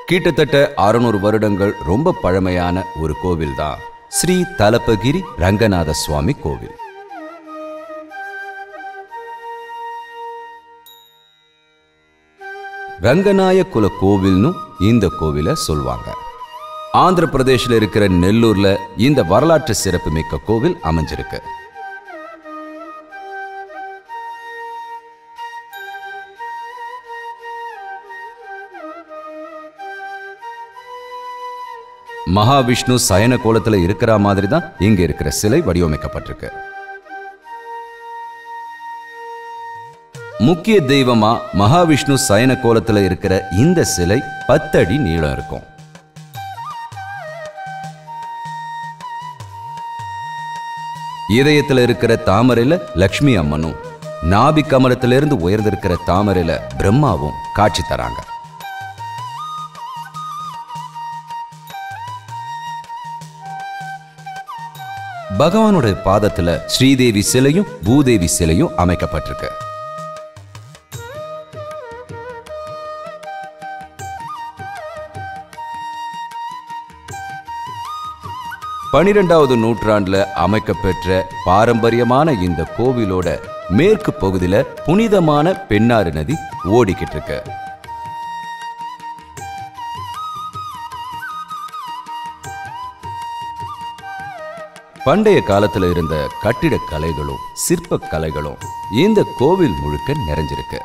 கிட்டத்தட்ட 600 வருடங்கள் ரொம்ப பழமையான ஒரு கோவில் தான் ஸ்ரீ தலபகிரி ரங்கநாத சுவாமி கோவில். ரங்கநாய குல கோவில்னு இந்த கோவிலை சொல்வாங்க. ஆந்திர பிரதேசில் இருக்கிற நெல்லூர்ல இந்த வரலாற்று சிறப்பு மிக்க கோவில் அமைஞ்சிருக்கு. மகாவிஷ்ணு சயன கோலத்துல இருக்கிற மாதிரி தான் இங்க இருக்கிற சிலை வடிவமைக்கப்பட்டிருக்கு. முக்கிய தெய்வமா மகாவிஷ்ணு சயன கோலத்துல இருக்கிற இந்த சிலை 10 அடி நீளம் இருக்கும். இதயத்துல இருக்கிற தாமரையில லக்ஷ்மி அம்மனும், நாபி கமலத்திலிருந்து உயர்ந்திருக்கிற தாமரையில பிரம்மாவும் காட்சி தராங்க. பகவானுடைய பாதத்துல ஸ்ரீதேவி சிலையும் பூதேவி சிலையும் அமைக்கப்பட்டிருக்கு. பன்னிரெண்டாவது நூற்றாண்டுல அமைக்கப்பெற்ற பாரம்பரியமான இந்த கோவிலோட மேற்கு பகுதியில புனிதமான பெண்ணாறு நதி ஓடிக்கிட்டு இருக்கு. பண்டைய காலத்துல இருந்த கட்டிடக் கலைகளும் சிற்ப கலைகளும் இந்த கோவில் முழுக்க நிறைஞ்சிருக்கு.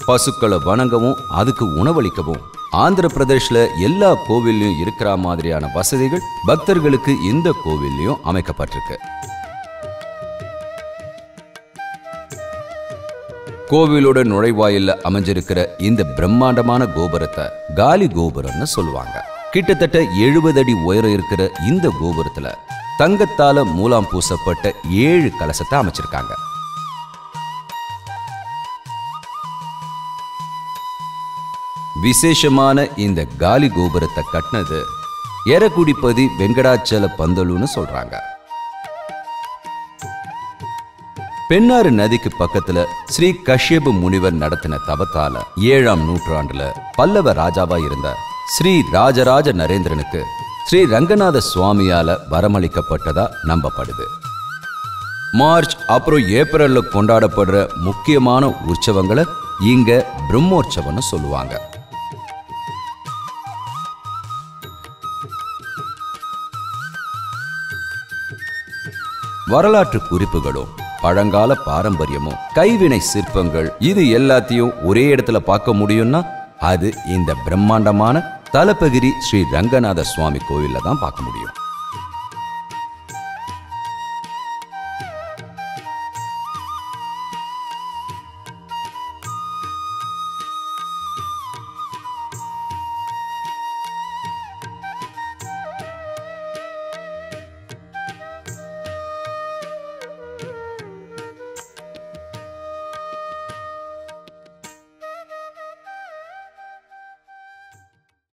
பசுக்களை வணங்கவும் அதுக்கு உணவளிக்கவும் ஆந்திர பிரதேஷ்ல எல்லா கோவில்லையும் இருக்கிற மாதிரியான வசதிகள் பக்தர்களுக்கு இந்த கோவில்லையும் அமைக்கப்பட்டிருக்கு. கோவிலோட நுழைவாயில்ல அமைஞ்சிருக்கிற இந்த பிரம்மாண்டமான கோபுரத்தை காலி கோபுரம்னு சொல்லுவாங்க. கிட்டத்தட்ட 70 அடி உயரம் இருக்கிற இந்த கோபுரத்துல தங்கத்தால மூலம் பூசப்பட்ட 7 கலசத்தை அமைச்சிருக்காங்க. விசேஷமான இந்த காலி கோபுரத்தை கட்டினது எரகுடிபதி வெங்கடாச்சல பந்தலுன்னு சொல்றாங்க. பெண்ணாறு நதிக்கு பக்கத்துல ஸ்ரீ கஷ்யப முனிவர் நடத்தின தவத்தால 7ஆம் நூற்றாண்டுல பல்லவ ராஜாவா இருந்த ஸ்ரீ ராஜராஜ நரேந்திரனுக்கு ஸ்ரீ ரங்கநாத சுவாமியால வரமளிக்கப்பட்டதா நம்பப்படுது. மார்ச் அப்புறம் ஏப்ரல்ல கொண்டாடப்படுற முக்கியமான உற்சவங்களை இங்க பிரம்மோற்சவம்னு சொல்லுவாங்க. வரலாற்று குறிப்புகளும் பழங்கால பாரம்பரியமும் கைவினை சிற்பங்கள் இது எல்லாத்தையும் ஒரே இடத்துல பார்க்க முடியும்னா அது இந்த பிரம்மாண்டமான தலபகிரி ஸ்ரீ ரங்கநாத சுவாமி கோவில்ல தான் பார்க்க முடியும்.